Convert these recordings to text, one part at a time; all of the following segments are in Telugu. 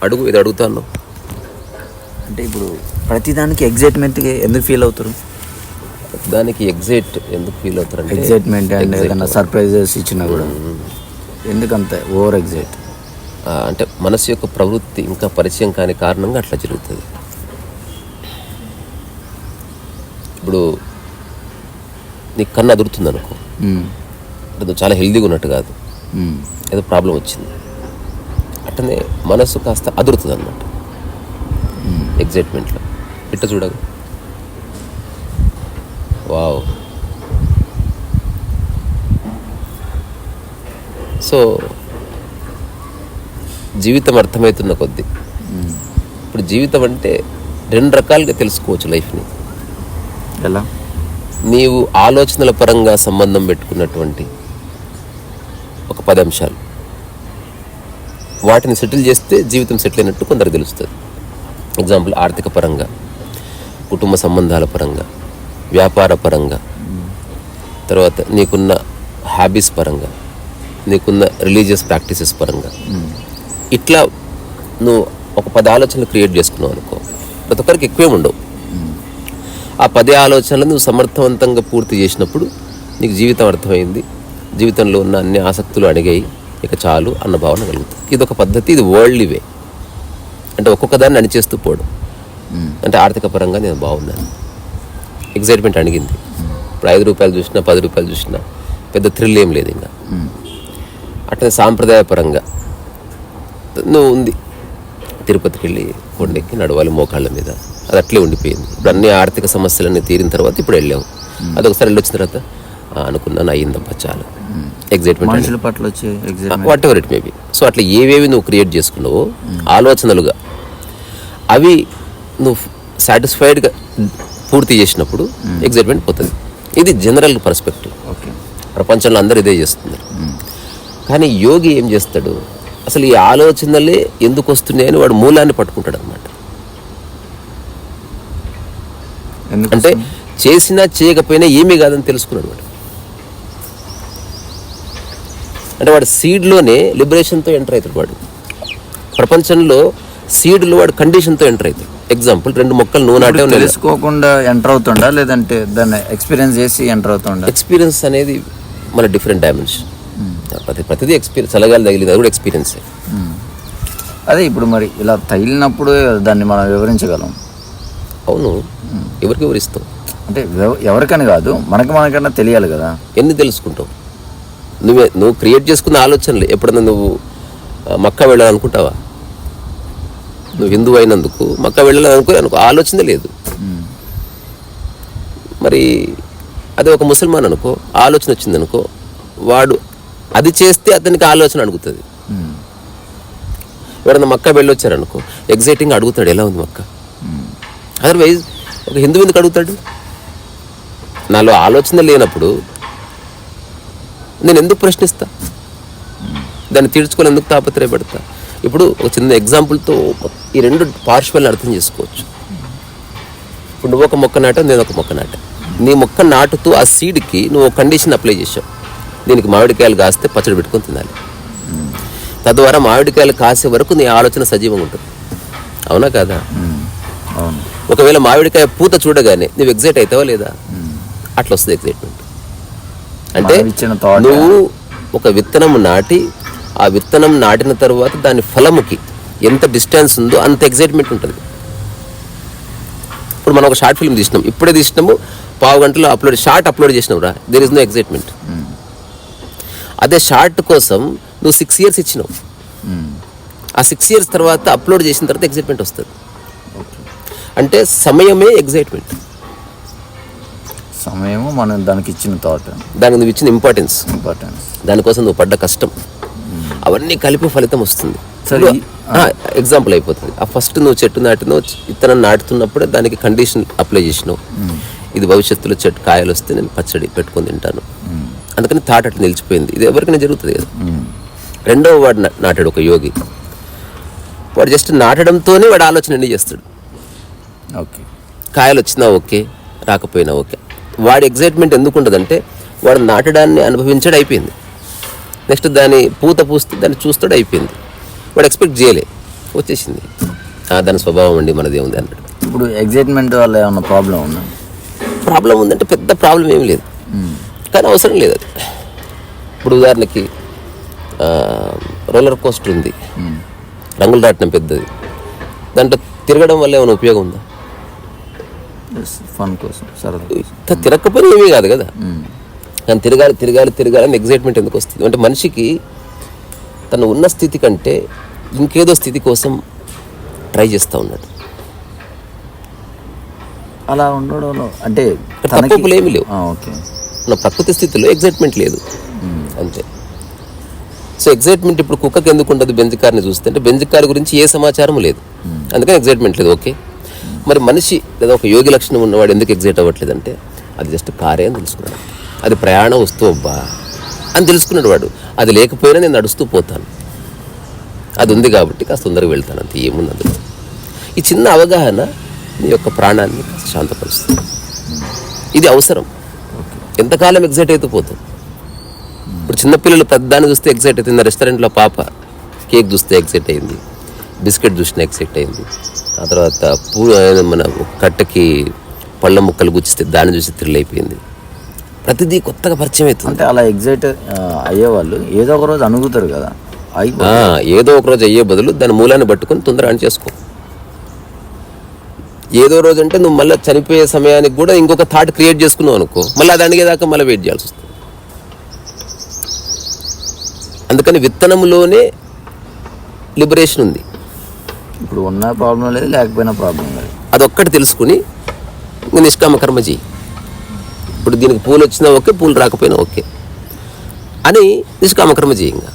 అడుగు, ఇది అడుగుతాను. అంటే ఇప్పుడు ప్రతిదానికి ఎగ్జైట్మెంట్గా ఎందుకు ఫీల్ అవుతారు? దానికి ఎందుకు ఫీల్ అవుతారు అంటే ఎగ్జైట్మెంట్ అండ్ ఏదైనా సర్ప్రైజెస్ ఇచ్చినా కూడా ఎందుకంత ఓవర్ ఎగ్జైట్? అంటే మనసు యొక్క ప్రవృత్తి ఇంకా పరిచయం కాని కారణంగా అట్లా జరుగుతుంది. ఇప్పుడు నీకు కన్ను అదురుతుంది అనుకో, అంటే నువ్వు చాలా హెల్దీగా ఉన్నట్టు కాదు, ఏదో ప్రాబ్లం వచ్చింది, అట్టనే మనసు కాస్త అదురుతుంది అన్నమాట ఎగ్జైట్మెంట్లో. ఇట్ట చూడగా వావ్. సో జీవితం అర్థమవుతున్న కొద్దీ ఇప్పుడు జీవితం అంటే 2 రకాలుగా తెలుసుకోవచ్చు లైఫ్ని. ఎలా? నీవు ఆలోచనల పరంగా సంబంధం పెట్టుకున్నటువంటి ఒక 10 అంశాలు, వాటిని సెటిల్ చేస్తే జీవితం సెటిల్ అయినట్టు కొందరికి తెలుస్తుంది. ఎగ్జాంపుల్, ఆర్థిక పరంగా, కుటుంబ సంబంధాల పరంగా, వ్యాపార పరంగా, తర్వాత నీకున్న హ్యాబీస్ పరంగా, నీకున్న రిలీజియస్ ప్రాక్టీసెస్ పరంగా, ఇట్లా నువ్వు ఒక 10 ఆలోచనలు క్రియేట్ చేసుకున్నావు అనుకో. ప్రతి ఒక్కరికి ఎక్కువే ఉండవు. ఆ 10 ఆలోచనలు నువ్వు సమర్థవంతంగా పూర్తి చేసినప్పుడు నీకు జీవితం అర్థమైంది, జీవితంలో ఉన్న అన్ని ఆసక్తులు అడిగాయి, ఇక చాలు అన్న భావన కలుగుతుంది. ఇది ఒక పద్ధతి, ఇది వరల్డ్లీ వే. అంటే ఒక్కొక్క దాన్ని అణిచేస్తూ పోవడం. అంటే ఆర్థిక పరంగా నేను బాగున్నాను, ఎగ్జైట్మెంట్ అడిగింది. ఇప్పుడు 5 రూపాయలు చూసినా 10 రూపాయలు చూసినా పెద్ద థ్రిల్ ఏం లేదు ఇంకా. అట్లనే సాంప్రదాయపరంగా నువ్వు ఉంది, తిరుపతికి వెళ్ళి కొండెక్కి నడవాలి మోకాళ్ళ మీద, అది అట్లే ఉండిపోయింది. ఇప్పుడు అన్ని ఆర్థిక సమస్యలన్నీ తీరిన తర్వాత ఇప్పుడు వెళ్ళాము. అదొకసారి వెళ్ళొచ్చిన తర్వాత అనుకున్నాను, అయ్యిందబ్బా చాలా ఎగ్జైట్మెంట్, మనుషుల పట్ల వచ్చే what ever it maybe. So అట్లా ఏవేవి నువ్వు క్రియేట్ చేసుకున్నావో ఆలోచనలుగా, అవి నువ్వు సాటిస్ఫైడ్గా పూర్తి చేసినప్పుడు ఎగ్జైట్మెంట్ పోతుంది. ఇది జనరల్ పర్స్పెక్టివ్. ప్రపంచంలో అందరూ ఇదే చేస్తున్నారు. కానీ యోగి ఏం చేస్తాడు, అసలు ఈ ఆలోచనలే ఎందుకు వస్తున్నాయని వాడు మూలాన్ని పట్టుకుంటాడు అనమాట. అంటే చేసినా చేయకపోయినా ఏమీ కాదని తెలుసుకున్నాడు వాడు. అంటే వాడు సీడ్లోనే లిబరేషన్తో ఎంటర్ అవుతాడు. వాడు ప్రపంచంలో సీడ్లో వాడు కండిషన్తో ఎంటర్ అవుతాడు. ఎగ్జాంపుల్, 2 మొక్కలు నువ్వు నాటే తెలుసుకోకుండా ఎంటర్ అవుతుండా, లేదంటే దాన్ని ఎక్స్పీరియన్స్ చేసి ఎంటర్ అవుతుండా? ఎక్స్పీరియన్స్ అనేది మన డిఫరెంట్ డైమెన్షన్. ప్రతిదీ ఎక్స్పీరియన్స్, చల్లగాలి తగిలింది, అది కూడా ఎక్స్పీరియన్స్. అదే ఇప్పుడు మరి ఇలా తగిలినప్పుడు దాన్ని మనం వివరించగలం. అవును, ఎవరికి వివరిస్తావు? అంటే ఎవరికని కాదు, మనకన్నా తెలియాలి కదా. ఎన్ని తెలుసుకుంటావు? నువ్వు క్రియేట్ చేసుకున్న ఆలోచనలు. ఎప్పుడన్నా నువ్వు మక్కా వెళ్ళాలనుకుంటావా? నువ్వు హిందూ అయినందుకు మక్కా వెళ్ళాలనుకో ఆలోచన లేదు. మరి అదే ఒక ముసల్మాన్ అనుకో, ఆలోచన వచ్చింది అనుకో, వాడు అది చేస్తే అతనికి ఆలోచన అడుగుతుంది. ఎవరన్నా మక్కా వెళ్ళొచ్చారనుకో, ఎగ్జైటింగ్గా అడుగుతాడు, ఎలా ఉంది మక్కా. అదర్వైజ్ ఒక హిందూ ఎందుకు అడుగుతాడు? నాలో ఆలోచన లేనప్పుడు నేను ఎందుకు ప్రశ్నిస్తా? దాన్ని తీర్చుకొని ఎందుకు తాపత్రయపడతా? ఇప్పుడు ఒక చిన్న ఎగ్జాంపుల్తో ఈ 2 పార్శ్వాలను అర్థం చేసుకోవచ్చు. ఇప్పుడు నువ్వు ఒక మొక్క నాటావు, నేను ఒక మొక్క నాటా. నీ మొక్క నాటుతూ ఆ సీడ్కి నువ్వు ఒక కండిషన్ అప్లై చేసావు, దీనికి మామిడికాయలు కాస్తే పచ్చడి పెట్టుకొని తినాలి. తద్వారా మామిడికాయలు కాసే వరకు నీ ఆలోచన సజీవంగా ఉంటుంది. అవునా కాదా? ఒకవేళ మామిడికాయ పూత చూడగానే నువ్వు ఎగ్జైట్ అవుతావా లేదా? అట్లా వస్తుంది ఎగ్జైట్మెంట్. అంటే నువ్వు ఒక విత్తనం నాటి, ఆ విత్తనం నాటిన తర్వాత దాని ఫలముకి ఎంత డిస్టెన్స్ ఉందో అంత ఎగ్జైట్మెంట్ ఉంటుంది. ఇప్పుడు మనం ఒక షార్ట్ ఫిల్మ్ తీసినాం, ఇప్పుడే తీసినాము, 15 గంటలో షార్ట్ అప్లోడ్ చేసినావు రా, దేర్ ఇస్ నో ఎగ్జైట్మెంట్. అదే షార్ట్ కోసం నువ్వు 6 years ఇచ్చినావు, ఆ 6 years తర్వాత అప్లోడ్ చేసిన తర్వాత ఎగ్జైట్మెంట్ వస్తుంది. అంటే సమయమే ఎగ్జైట్మెంట్. సమయము మనం దానికి ఇచ్చిన థాట్, దానికి నువ్వు ఇచ్చిన ఇంపార్టెన్స్, దానికోసం నువ్వు పడ్డ కష్టం, అవన్నీ కలిపి ఫలితం వస్తుంది. ఎగ్జాంపుల్ అయిపోతుంది. ఆ ఫస్ట్ నువ్వు చెట్టు నాటినావు, విత్తనం నాటుతున్నప్పుడే దానికి కండిషన్ అప్లై చేసినావు, ఇది భవిష్యత్తులో చెట్టు కాయలు వస్తే నేను పచ్చడి పెట్టుకొని తింటాను, అందుకని థాట్ అట్లా నిలిచిపోయింది. ఇది ఎవరికైనా జరుగుతుంది కదా. 2వ వాడు నాటాడు ఒక యోగి, వాడు జస్ట్ నాటడంతోనే వాడు ఆలోచన అన్నీ చేస్తాడు. ఓకే, కాయలు వచ్చినా ఓకే, రాకపోయినా ఓకే. వాడి ఎగ్జైట్మెంట్ ఎందుకు ఉండదంటే వాడు నాటడాన్ని అనుభవించాడు, అయిపోయింది. నెక్స్ట్ దాని పూత పూస్తే దాన్ని చూస్తాడు, అయిపోయింది. వాడు ఎక్స్పెక్ట్ చేయలే. వచ్చేసింది. దాని స్వభావం అండి, మనదే ఉంది అన్నాడు. ఇప్పుడు ఎగ్జైట్మెంట్ వల్ల ఏమన్నా ప్రాబ్లం ఉందా? ప్రాబ్లం ఉందంటే పెద్ద ప్రాబ్లం ఏమి లేదు, కానీ అవసరం లేదు అది. ఇప్పుడు ఉదాహరణకి రోలర్ కోస్టర్ ఉంది, రంగులు రాట్నం పెద్దది, దాంట్లో తిరగడం వల్ల ఏమైనా ఉపయోగం ఉందా? ఫన్ కోసం, సరదా. తిరగకపోతే ఏమీ కాదు కదా. కానీ తిరగాలి తిరగాలి తిరగాలి అని ఎగ్జైట్మెంట్ ఎందుకు వస్తుంది అంటే మనిషికి తను ఉన్న స్థితి కంటే ఇంకేదో స్థితి కోసం ట్రై చేస్తూ ఉన్నాడు. అలా ఉండడంలో అంటే తప్పులు ఏమీ లేవు. ఓకే, మన ప్రకృతి స్థితిలో ఎగ్జైట్మెంట్ లేదు అంతే. సో ఎగ్జైట్మెంట్ ఇప్పుడు కుక్కకి ఎందుకు ఉండదు బెంజ్ కార్ని చూస్తే అంటే బెంజ్ కార్ గురించి ఏ సమాచారం లేదు, అందుకని ఎగ్జైట్మెంట్ లేదు. ఓకే, మరి మనిషి లేదా ఒక యోగి లక్షణం ఉన్నవాడు ఎందుకు ఎగ్జైట్ అవ్వట్లేదు అంటే అది జస్ట్ కారే అని తెలుసుకున్నాడు, అది ప్రయాణం వస్తువు అబ్బా అని తెలుసుకున్నాడు వాడు. అది లేకపోయినా నేను నడుస్తూ పోతాను, అది ఉంది కాబట్టి కాస్త తొందరగా వెళ్తాను, అంతే, ఏముంది అందులో. ఈ చిన్న అవగాహన నీ యొక్క ప్రాణాన్ని శాంతపరుస్తుంది. ఇది అవసరం. ఎంతకాలం ఎగ్జైట్ అయితే పోతాం. ఇప్పుడు చిన్నపిల్లలు పెద్దాన్ని చూస్తే ఎగ్జైట్ అవుతుంది. రెస్టారెంట్లో పాప కేక్ చూస్తే ఎగ్జైట్ అయింది, బిస్కెట్ చూసినా ఎగ్జైట్ అయింది, ఆ తర్వాత మన కట్టకి పళ్ళ ముక్కలు గుచ్చిస్తే దాన్ని చూసి థ్రిల్ అయిపోయింది. ప్రతిదీ కొత్తగా పరిచయం అవుతుంది. అంటే అలా ఎగ్జైట్ అయ్యేవాళ్ళు ఏదో ఒక రోజు అనుగుతారు కదా, ఏదో ఒక రోజు అయ్యే బదులు దాని మూలాన్ని పట్టుకొని తొందరగా అని చేసుకో. ఏదో రోజు అంటే నువ్వు మళ్ళీ చనిపోయే సమయానికి కూడా ఇంకొక థాట్ క్రియేట్ చేసుకున్నావు అనుకో, మళ్ళీ అది అడిగేదాకా మళ్ళీ వెయిట్ చేయాల్సి వస్తుంది. అందుకని విత్తనంలోనే లిబరేషన్ ఉంది. ఇప్పుడు ఉన్న ప్రాబ్లం లేదు, లేకపోయినా ప్రాబ్లం లేదు, అదొక్కటి తెలుసుకుని ఇంకా నిష్కామ కర్మ చేయి. ఇప్పుడు దీనికి పూలు వచ్చినా ఓకే, పూలు రాకపోయినా ఓకే అని నిష్కామ కర్మ చేయి. ఇంకా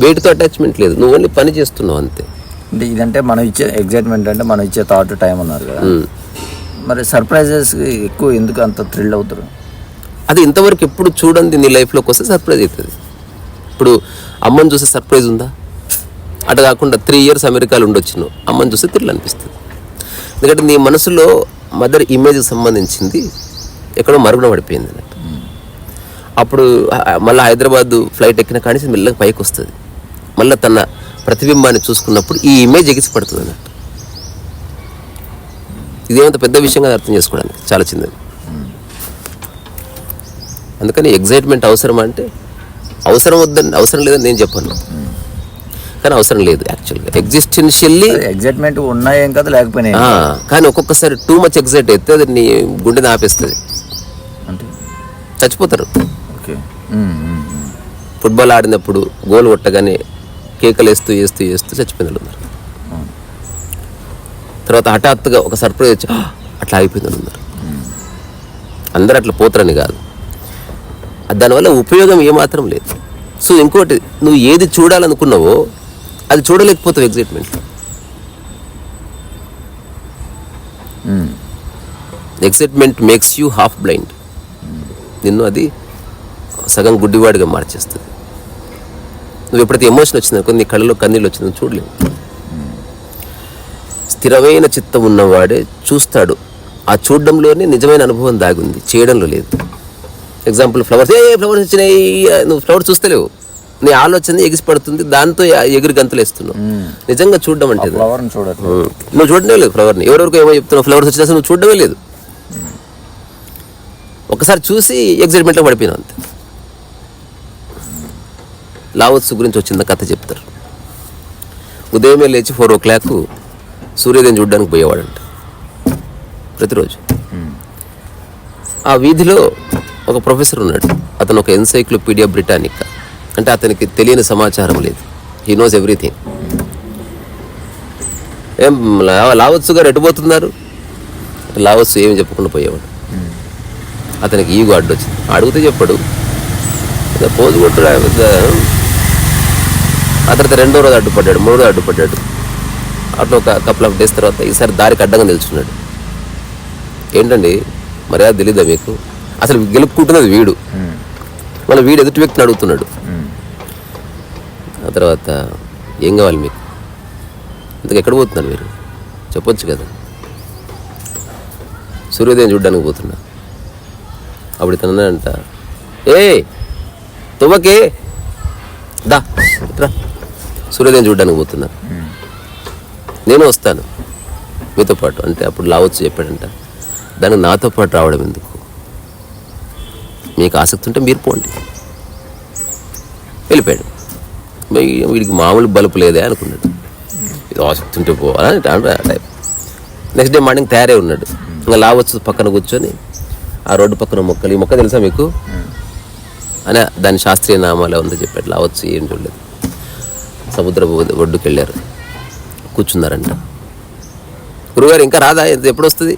వేటితో అటాచ్మెంట్ లేదు, నువ్వు ఓన్లీ పని చేస్తున్నావు అంతే. అంటే ఇదంటే మనం ఇచ్చే ఎగ్జైట్మెంట్ అంటే మనం ఇచ్చే థాట్ టైం అన్నారు కదా, మరి సర్ప్రైజెస్ ఎక్కువ ఎందుకు అంత థ్రిల్ అవుతారు? అది ఇంతవరకు ఎప్పుడు చూడండి నీ లైఫ్లోకి వస్తే సర్ప్రైజ్ అవుతుంది. ఇప్పుడు అమ్మని చూస్తే సర్ప్రైజ్ ఉందా? అటు కాకుండా 3 years అమెరికాలో ఉండొచ్చును, అమ్మని చూస్తే థ్రిల్ అనిపిస్తుంది. ఎందుకంటే నీ మనసులో మదర్ ఇమేజ్కి సంబంధించింది ఎక్కడో మరుగున పడిపోయింది అన్నట్టు. అప్పుడు మళ్ళీ హైదరాబాద్ ఫ్లైట్ ఎక్కిన కానీ మెల్లగా పైకి వస్తుంది, మళ్ళీ తన ప్రతిబింబాన్ని చూసుకున్నప్పుడు ఈ ఇమేజ్ ఎగిసి పడుతుంది అన్నట్టు. ఇదేమంత పెద్ద విషయంగా అర్థం చేసుకోవడానికి చాలా చిన్నది. అందుకని ఎగ్జైట్మెంట్ అవసరమా అంటే అవసరం లేదని నేను చెప్పాను, కానీ అవసరం లేదు. యాక్చువల్గా ఎగ్జిస్టెన్షియల్లీ ఎగ్జైట్మెంట్ ఉన్నాయేం కదా, లేకపోయినా. కానీ ఒక్కొక్కసారి టూ మచ్ ఎగ్జైట్ అయితే అది నీ గుండెని ఆపేస్తుంది, అంటే చచ్చిపోతారు. ఓకే, ఫుట్బాల్ ఆడినప్పుడు గోల్ కొట్టగానే కేకలు వేస్తూ వేస్తూ వేస్తూ చచ్చిపోయిన వాళ్ళు ఉన్నారు. తర్వాత హఠాత్తుగా ఒక సర్ప్రైజ్ వచ్చి అట్లా అయిపోయింది వాళ్ళు ఉన్నారు. అందరూ అట్లా పోతారని కాదు, దానివల్ల ఉపయోగం ఏమాత్రం లేదు. సో ఇంకోటి, నువ్వు ఏది చూడాలనుకున్నావో అది చూడలేకపోతావు excitement. Excitement makes you half blind. నిన్ను అది సగం గుడ్డివాడిగా మార్చేస్తుంది. నువ్వు ఎప్పుడైతే ఎమోషన్ వచ్చిందనుకో, నీ కళ్ళలో కన్నీళ్ళు వచ్చింది చూడలేవు. స్థిరమైన చిత్తం ఉన్నవాడే చూస్తాడు. ఆ చూడడంలోనే నిజమైన అనుభవం దాగుంది, చేయడంలో లేదు. ఎగ్జాంపుల్ ఫ్లవర్స్ వచ్చినాయి, నువ్వు ఫ్లవర్స్ చూస్తలేవు, నీ ఆలోచన ఎగిసి పడుతుంది, దాంతో ఎగిరి గంతులు వేస్తున్నావు. నిజంగా చూడడం అంటే నువ్వు చూడడమే లేదు ఫ్లవర్ని. ఎవరెవరికో ఏమో చెప్తున్నావు, ఫ్లవర్స్ వచ్చినా నువ్వు చూడడమే లేదు. ఒకసారి చూసి ఎగ్జైట్మెంట్లో పడిపోయినావు అంతే. లావోత్సు గురించి వచ్చింద కథ చెప్తారు. ఉదయమే లేచి 4 o'clock సూర్యోదయం చూడడానికి పోయేవాడంట ప్రతిరోజు. ఆ వీధిలో ఒక ప్రొఫెసర్ ఉన్నాడు, అతను ఒక ఎన్సైక్లోపీడియా బ్రిటానికా, అంటే అతనికి తెలియని సమాచారం లేదు, హీ నోస్ ఎవ్రీథింగ్. ఏం లావోత్సు గారు ఎటుపోతున్నారు? లావోత్సు ఏమి చెప్పకుండా పోయేవాడు. అతనికి ఈగో అడ్డొచ్చింది, అడిగితే చెప్పాడు, పోజు కొట్టుడు. ఆ తర్వాత 2వ రోజు అడ్డుపడ్డాడు, 3వ రోజు అడ్డుపడ్డాడు. అట్లా ఒక కపుల్ ఆఫ్ డేస్ తర్వాత ఈసారి దారికి అడ్డంగా నిల్చున్నాడు. ఏంటండి మర్యాద తెలీదా మీకు? అసలు గెలుపుకుంటున్నది వీడు, మళ్ళీ వీడు ఎదుటి వ్యక్తిని అడుగుతున్నాడు. ఆ తర్వాత ఏం కావాలి మీకు? ఇంతకు ఎక్కడ పోతున్నారు మీరు? చెప్పొచ్చు కదా. సూర్యోదయం చూడడానికి పోతున్నా. అప్పుడు ఇతనంట, ఏ తువ్వకే దా సూర్యోదయం చూడడానికి పోతున్నారు, నేను వస్తాను మీతో పాటు అంటే అప్పుడు లావచ్చు చెప్పాడంట, దానికి నాతో పాటు రావడం ఎందుకు, మీకు ఆసక్తి ఉంటే మీరు పోండి. వెళ్ళిపోయాడు. వీడికి మామూలు బలుపు లేదే అనుకున్నాడు, ఇది ఆసక్తి ఉంటే పోవాలని టైప్. నెక్స్ట్ డే మార్నింగ్ తయారై ఉన్నాడు. ఇంకా లావచ్చు పక్కన కూర్చొని ఆ రోడ్డు పక్కన మొక్కలు, ఈ మొక్క తెలుసా మీకు అని దాని శాస్త్రీయ నామాలు ఉందో చెప్పాడు. లావచ్చు ఏం చూడలేదు. సముద్ర ఒడ్డుకు వెళ్ళారు, కూర్చున్నారంట. గురుగారు ఇంకా రాదా, ఎప్పుడు వస్తుంది?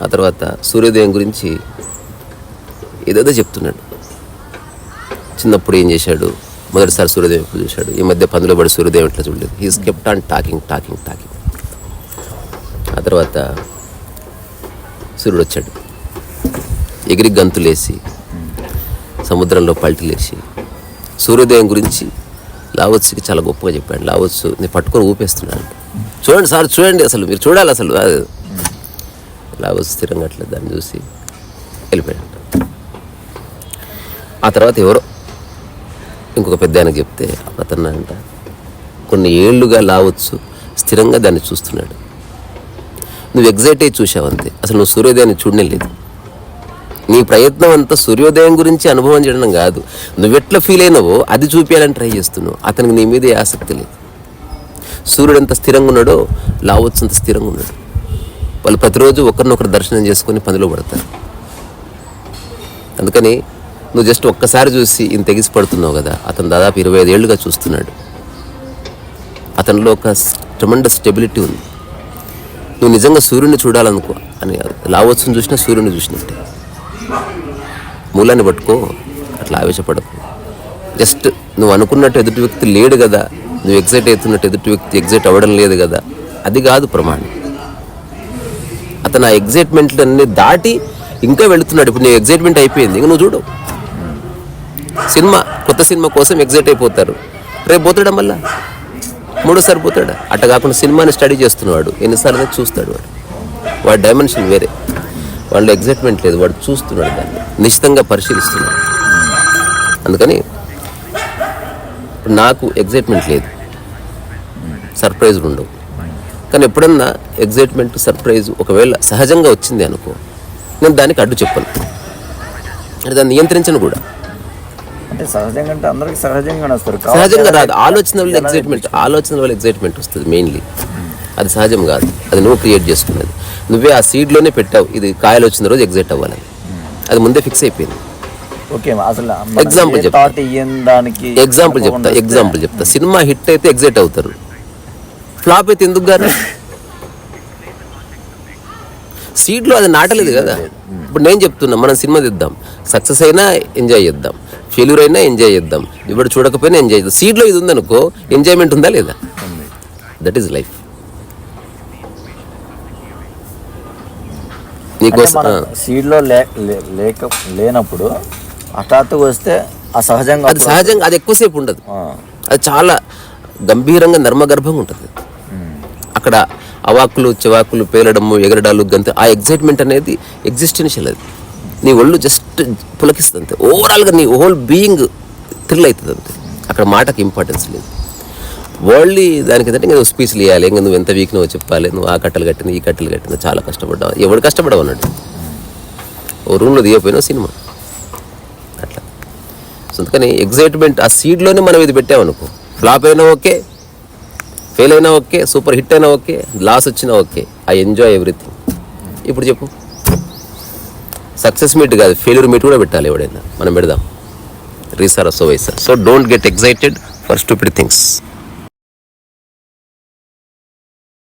ఆ తర్వాత సూర్యోదయం గురించి ఏదేదో చెప్తున్నాడు. చిన్నప్పుడు ఏం చేశాడు, మొదటిసారి సూర్యోదయం ఎప్పుడు చూశాడు, ఈ మధ్య పందులో పడి సూర్యోదయం ఎట్లా చూడలేదు. He's kept on talking talking talking. ఆ తర్వాత సూర్యుడు వచ్చాడు, ఎగిరి గంతులేసి సముద్రంలో పల్టీలేసి సూర్యోదయం గురించి లావోత్సుకి చాలా గొప్పగా చెప్పాడు. లావోత్సు నేను పట్టుకొని ఊపేస్తున్నాడు. చూడండి సార్ చూడండి, అసలు మీరు చూడాలి అసలు. లావోత్సు స్థిరంగా అట్లా దాన్ని చూసి వెళ్ళిపోయాడు. ఆ తర్వాత ఎవరో ఇంకొక పెద్ద ఆయనకు చెప్తే అతన్నంట కొన్ని ఏళ్ళుగా లావోత్సు స్థిరంగా దాన్ని చూస్తున్నాడు. నువ్వు ఎగ్జైట్ అయ్యి చూసావు అంతే, అసలు నువ్వు సూర్యోదయాన్ని చూడనే లేదు. నీ ప్రయత్నం అంతా సూర్యోదయం గురించి అనుభవం చేయడం కాదు, నువ్వెట్లా ఫీల్ అయినావో అది చూపించాలని ట్రై చేస్తున్నావు. అతనికి నీ మీద ఆసక్తి లేదు. సూర్యుడు ఎంత స్థిరంగా ఉన్నాడో లావోత్సు అంత స్థిరంగా ఉన్నాడు. వాళ్ళు ప్రతిరోజు ఒకరినొకరు దర్శనం చేసుకొని పనిలో పడతారు. అందుకని నువ్వు జస్ట్ ఒక్కసారి చూసి ఇంత ఎగిసి పడుతున్నావు కదా, అతను దాదాపు 25 ఏళ్ళుగా చూస్తున్నాడు. అతనిలో ఒక ట్రెమెండస్ స్టెబిలిటీ ఉంది. నువ్వు నిజంగా సూర్యుడిని చూడాలనుకో అని లావోత్సుని చూసినా సూర్యుడిని చూసినట్టే. మూలాన్ని పట్టుకో, అట్లా ఆవేశపడకు. జస్ట్ నువ్వు అనుకున్నట్టు ఎదుటి వ్యక్తి లేడు కదా, నువ్వు ఎగ్జైట్ అవుతున్నట్టు ఎదుటి వ్యక్తి ఎగ్జైట్ అవ్వడం లేదు కదా, అది కాదు ప్రమాణం. అతను ఆ ఎగ్జైట్మెంట్ అన్ని దాటి ఇంకా వెళుతున్నాడు. ఇప్పుడు నీ ఎగ్జైట్మెంట్ అయిపోయింది, ఇంక నువ్వు చూడు. సినిమా, కొత్త సినిమా కోసం ఎగ్జైట్ అయిపోతారు, రేపు పోతాడా మళ్ళా, మూడోసారి పోతాడా? అట్లా కాకుండా సినిమాని స్టడీ చేస్తున్నాడు, ఎన్నిసార్లు చూస్తాడు. వాడి డైమెన్షన్ వేరే, వాళ్ళ ఎగ్జైట్మెంట్ లేదు, వాడు చూస్తున్నాడు, దాన్ని నిశ్చితంగా పరిశీలిస్తున్నాడు. అందుకని నాకు ఎగ్జైట్మెంట్ లేదు, సర్ప్రైజ్లు ఉండవు. కానీ ఎప్పుడన్నా ఎగ్జైట్మెంట్ సర్ప్రైజ్ ఒకవేళ సహజంగా వచ్చింది అనుకో, నేను దానికి అడ్డు చెప్పను, అంటే దాన్ని నియంత్రించను కూడా. అంటే సహజంగా అంటే అందరికి సహజంగా వస్తారు, సహజంగా రాదు. ఆలోచన వల్ల ఎగ్జైట్మెంట్ వస్తుంది మెయిన్లీ. అది సహజం కాదు, అది నువ్వు క్రియేట్ చేసుకున్నది. నువ్వే ఆ సీడ్లోనే పెట్టావు, ఇది కాయలు వచ్చిన రోజు ఎగ్జైట్ అవ్వాలని. అది ముందే ఫిక్స్ అయిపోయింది. ఓకే, అసలు ఎగ్జాంపుల్ చెప్తా. సినిమా హిట్ అయితే ఎగ్జైట్ అవుతారు, ఫ్లాప్ అయితే ఎందుకు గారు? సీడ్లో అది నాటలేదు కదా. ఇప్పుడు నేను చెప్తున్నా, మనం సినిమా తీద్దాం, సక్సెస్ అయినా ఎంజాయ్ చేద్దాం, ఫెయిల్యూర్ అయినా ఎంజాయ్ చేద్దాం, ఇప్పుడు చూడకపోయినా ఎంజాయ్ చేద్దాం. సీడ్లో ఇది ఉందనుకో, ఎంజాయ్మెంట్ ఉందా లేదా? That is life. నీకోసం సీడ్లో లేనప్పుడు హఠాత్తుగా వస్తే అసహజంగా, అది సహజంగా, అది ఎక్కువసేపు ఉండదు, అది చాలా గంభీరంగా నర్మగర్భంగా ఉంటుంది. అక్కడ అవాకులు చెవాకులు పేలడము ఎగరడాలు గంత, ఆ ఎగ్జైట్మెంట్ అనేది ఎగ్జిస్టెన్షియల్. అది నీ ఒళ్ళు జస్ట్ పులకిస్తుంది అంతే, ఓవరాల్గా నీ హోల్ బీయింగ్ థ్రిల్ అవుతుంది అంతే. అక్కడ మాటకి ఇంపార్టెన్స్ లేదు. వరల్డ్లీ దానికి ఏంటంటే నువ్వు స్పీచ్లు ఇవ్వాలి, ఇంకా నువ్వు ఎంత వీక్ నువ్వు చెప్పాలి, నువ్వు ఆ కట్టలు కట్టింది ఈ కట్టలు కట్టింది, చాలా కష్టపడ్డావు. ఎవడు కష్టపడవు అన్నాడు, ఓ రూమ్లో దిగపోయినావు సినిమా అట్లా. సో అందుకని ఎగ్జైట్మెంట్ ఆ సీడ్లోనే మనం ఇది పెట్టామనుకో, ఫ్లాప్ అయినా ఓకే, ఫెయిల్ అయినా ఓకే, సూపర్ హిట్ అయినా ఓకే, లాస్ వచ్చినా ఓకే, ఐ ఎంజాయ్ ఎవ్రీథింగ్. ఇప్పుడు చెప్పు, సక్సెస్ మీట్ కాదు, ఫెయిల్యూర్ మీట్ కూడా పెట్టాలి ఎవడైనా, మనం పెడదాం. రీసార్ సో వైసార్. So don't get excited for stupid things.